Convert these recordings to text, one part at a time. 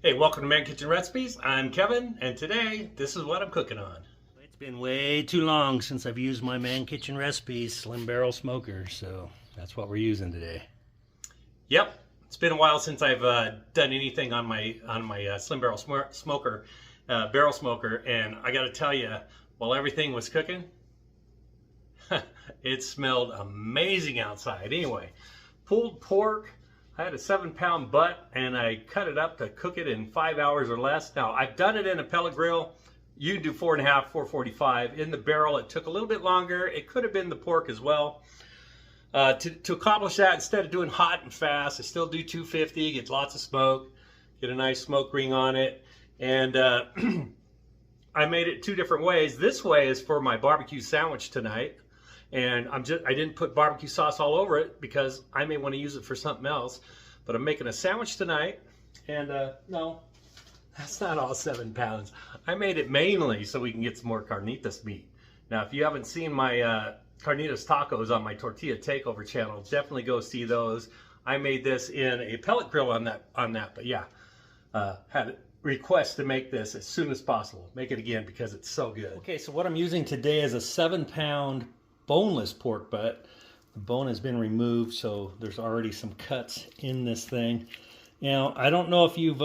Hey, welcome to Man Kitchen Recipes. I'm Kevin, and today, this is what I'm cooking on. It's been way too long since I've used my Man Kitchen Recipes Slim Barrel Smoker, so that's what we're using today. Yep, it's been a while since I've done anything on my Slim Barrel Smoker, barrel smoker, and I got to tell you, while everything was cooking, it smelled amazing outside. Anyway, pulled pork. I had a 7-pound butt and I cut it up to cook it in 5 hours or less. Now I've done it in a pellet grill. You can do 4.5, 445. In the barrel it took a little bit longer. It could have been the pork as well. To accomplish that, instead of doing hot and fast, I still do 250, get lots of smoke, get a nice smoke ring on it. And I made it 2 different ways. This way is for my barbecue sandwich tonight. And I didn't put barbecue sauce all over it because I may want to use it for something else. But I'm making a sandwich tonight. And no, that's not all 7 pounds. I made it mainly so we can get some more carnitas meat. Now, if you haven't seen my carnitas tacos on my tortilla takeover channel, definitely go see those. I made this in a pellet grill on that. But yeah, had a request to make this as soon as possible. Make it again because it's so good. Okay, so what I'm using today is a 7-pound boneless pork butt. The bone has been removed, so there's already some cuts in this thing. Now, I don't know if you've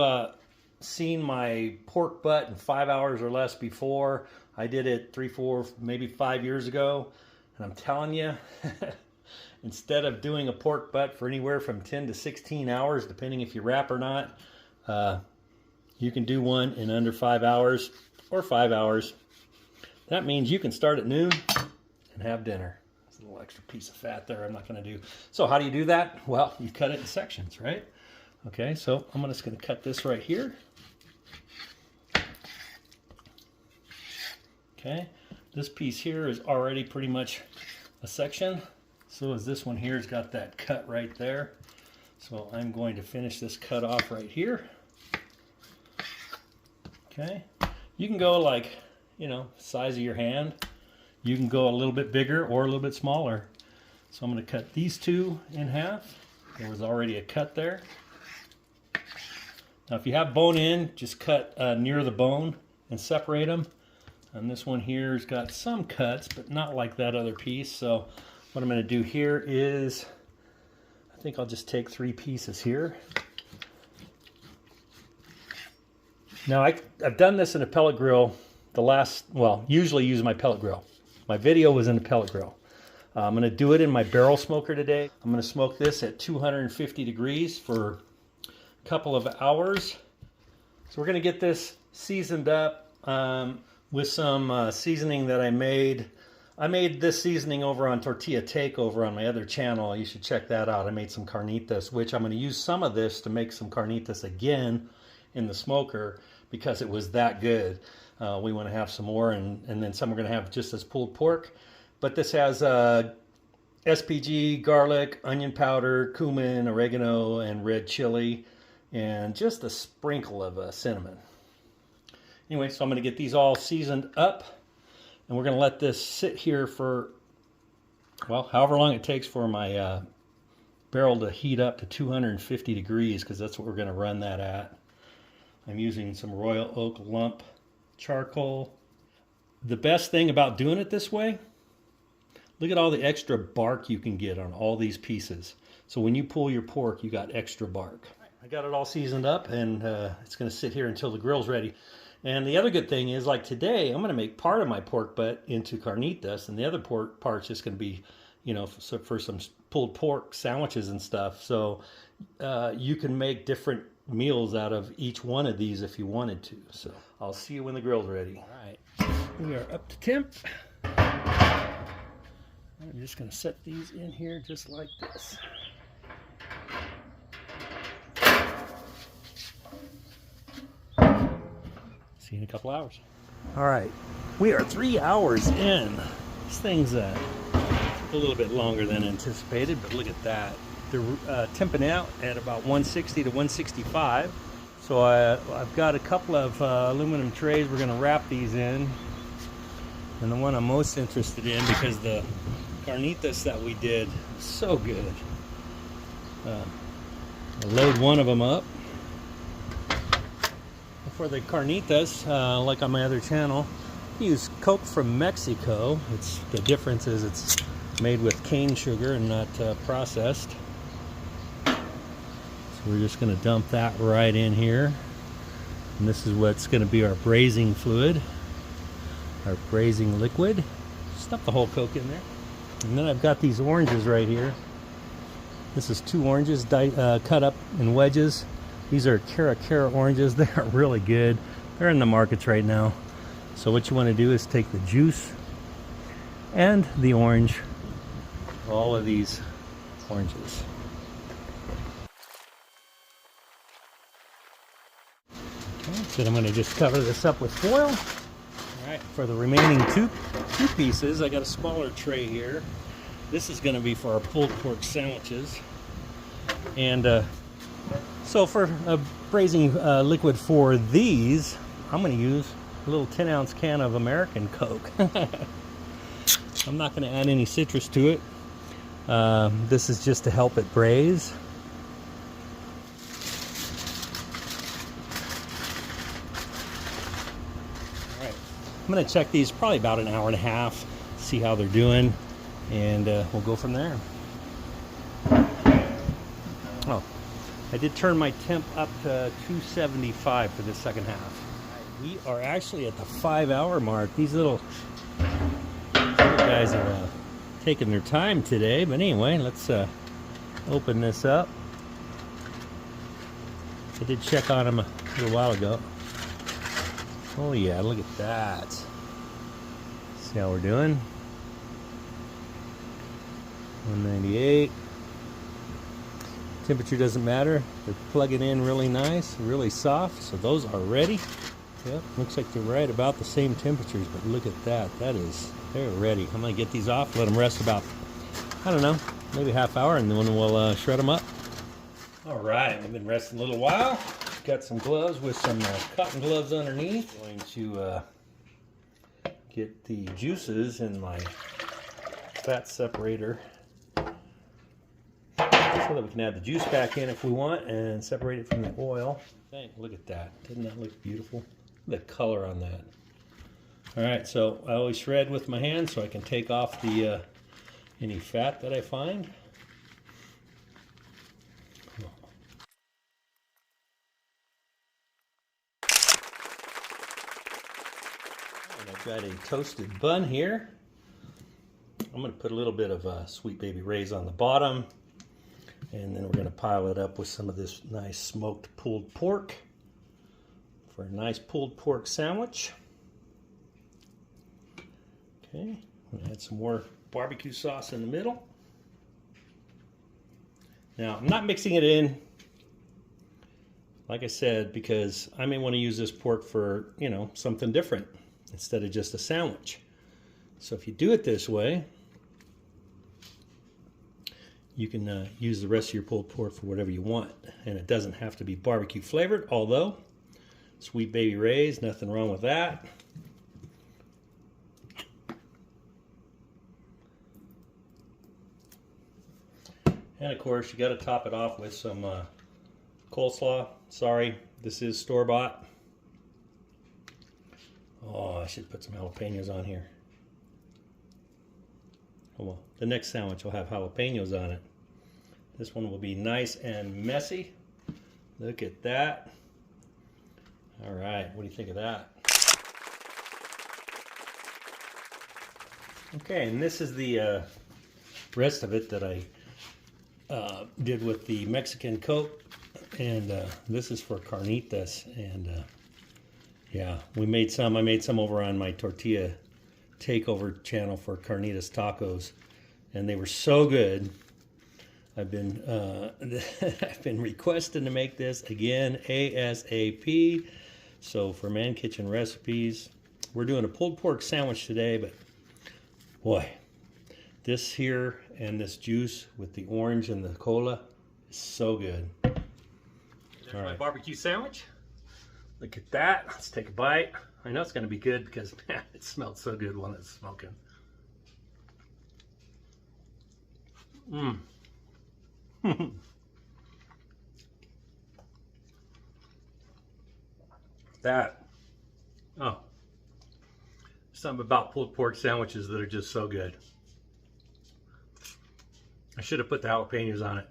seen my pork butt in 5 hours or less before. I did it 3, 4, maybe 5 years ago, and I'm telling you, instead of doing a pork butt for anywhere from 10 to 16 hours, depending if you wrap or not, you can do one in under 5 hours or 5 hours. That means you can start at noon and have dinner. There's a little extra piece of fat there I'm not going to do. So how do you do that? Well, you cut it in sections, right? Okay, so I'm just going to cut this right here. Okay, this piece here is already pretty much a section. So as this one here has got that cut right there. So I'm going to finish this cut off right here. Okay, you can go like, size of your hand. You can go a little bit bigger or a little bit smaller. So I'm going to cut these 2 in half. There was already a cut there. Now if you have bone in, just cut near the bone and separate them. And this one here has got some cuts, but not like that other piece. So what I'm going to do here is, I think I'll just take 3 pieces here. Now I've done this in a pellet grill usually use my pellet grill. My video was in a pellet grill. I'm going to do it in my barrel smoker today. I'm going to smoke this at 250 degrees for a couple of hours. So we're going to get this seasoned up with some seasoning that I made. I made this seasoning over on Tortilla Takeover on my other channel. You should check that out. I made some carnitas, which I'm going to use some of this to make some carnitas again in the smoker because it was that good. We want to have some more, and then some we're going to have just as pulled pork. But this has SPG, garlic, onion powder, cumin, oregano, and red chili, and just a sprinkle of cinnamon. Anyway, so I'm going to get these all seasoned up, and we're going to let this sit here for, well, however long it takes for my barrel to heat up to 250 degrees, because that's what we're going to run that at. I'm using some Royal Oak lump charcoal. The best thing about doing it this way, look at all the extra bark you can get on all these pieces. So when you pull your pork, you got extra bark. I got it all seasoned up, and it's going to sit here until the grill's ready. And the other good thing is, like today, I'm going to make part of my pork butt into carnitas, and the other part's just going to be, for some pulled pork sandwiches and stuff. So you can make different meals out of each one of these if you wanted to. So I'll see you when the grill's ready. All right, we are up to temp. I'm just going to set these in here just like this. See you in a couple hours. All right, we are 3 hours in. This thing's a little bit longer than anticipated, but look at that. They're temping out at about 160 to 165. So I've got a couple of aluminum trays we're going to wrap these in. And the one I'm most interested in, because the carnitas that we did, so good. I'll load one of them up. For the carnitas, like on my other channel, I use Coke from Mexico. The difference is it's made with cane sugar and not processed. So we're just going to dump that right in here. And this is what's going to be our braising fluid, our braising liquid. Stuff the whole Coke in there. And then I've got these oranges right here. This is 2 oranges cut up in wedges. These are Cara oranges. They are really good. They're in the markets right now. So what you want to do is take the juice and the orange, all of these oranges. Okay, so I'm going to just cover this up with foil. All right, for the remaining two pieces, I got a smaller tray here. This is going to be for our pulled pork sandwiches. And so for a braising liquid for these, I'm going to use a little 10-ounce can of American Coke. I'm not going to add any citrus to it. This is just to help it braise. All right, I'm going to check these probably about an hour and a half, see how they're doing, and we'll go from there. Oh, I did turn my temp up to 275 for the second half. We are actually at the 5-hour mark. These little guys are taking their time today. But anyway, let's open this up. I did check on them a little while ago. Oh yeah, look at that. See how we're doing. 198. Temperature doesn't matter. They're plugging in really nice, really soft. So those are ready. Yep, looks like they're right about the same temperatures, but look at that. They're ready. I'm gonna get these off, let them rest about, I don't know, maybe half hour, and then we'll shred them up. All right, I've been resting a little while. Got some gloves with some cotton gloves underneath. Going to get the juices in my fat separator so that we can add the juice back in if we want and separate it from the oil. Look at that. Doesn't that look beautiful? The color on that. All right, so I always shred with my hand so I can take off the any fat that I find. And I've got a toasted bun here. I'm going to put a little bit of Sweet Baby Ray's on the bottom, and then we're going to pile it up with some of this nice smoked pulled pork for a nice pulled pork sandwich. Okay, I'm gonna add some more barbecue sauce in the middle. Now, I'm not mixing it in, like I said, because I may want to use this pork for, you know, something different instead of just a sandwich. So if you do it this way, you can use the rest of your pulled pork for whatever you want, and it doesn't have to be barbecue flavored, although Sweet Baby Ray's, nothing wrong with that. And of course, you got to top it off with some coleslaw. Sorry, this is store-bought. Oh, I should put some jalapenos on here. Oh well, the next sandwich will have jalapenos on it. This one will be nice and messy. Look at that. All right, what do you think of that? Okay, and this is the rest of it that I did with the Mexican Coke, and this is for Carnitas, and yeah, I made some over on my tortilla takeover channel for Carnitas tacos, and they were so good. I've been I've been requesting to make this again ASAP. So for Man Kitchen Recipes, we're doing a pulled pork sandwich today, but boy, this here and this juice with the orange and the cola is so good. There's my barbecue sandwich. Look at that. Let's take a bite. I know it's going to be good because, man, it smelled so good while it's smoking. Mmm. that. Oh, something about pulled pork sandwiches that are just so good. I should have put the jalapenos on it.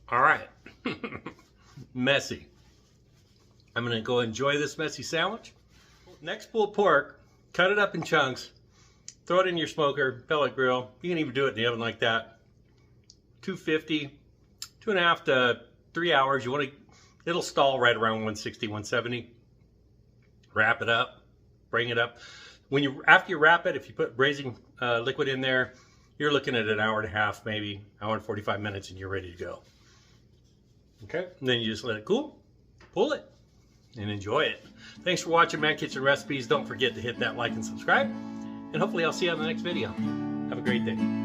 All right. Messy. I'm going to go enjoy this messy sandwich. Next pulled pork, cut it up in chunks, throw it in your smoker, pellet grill. You can even do it in the oven like that. 250, 2.5 to 3 hours. You want to, it'll stall right around 160, 170. Wrap it up, bring it up. After you wrap it, if you put braising liquid in there, you're looking at an hour and a half, maybe hour and 45 minutes, and you're ready to go. Okay, and then you just let it cool, pull it, and enjoy it. Thanks for watching Man Kitchen Recipes. Don't forget to hit that like and subscribe, and hopefully I'll see you on the next video. Have a great day.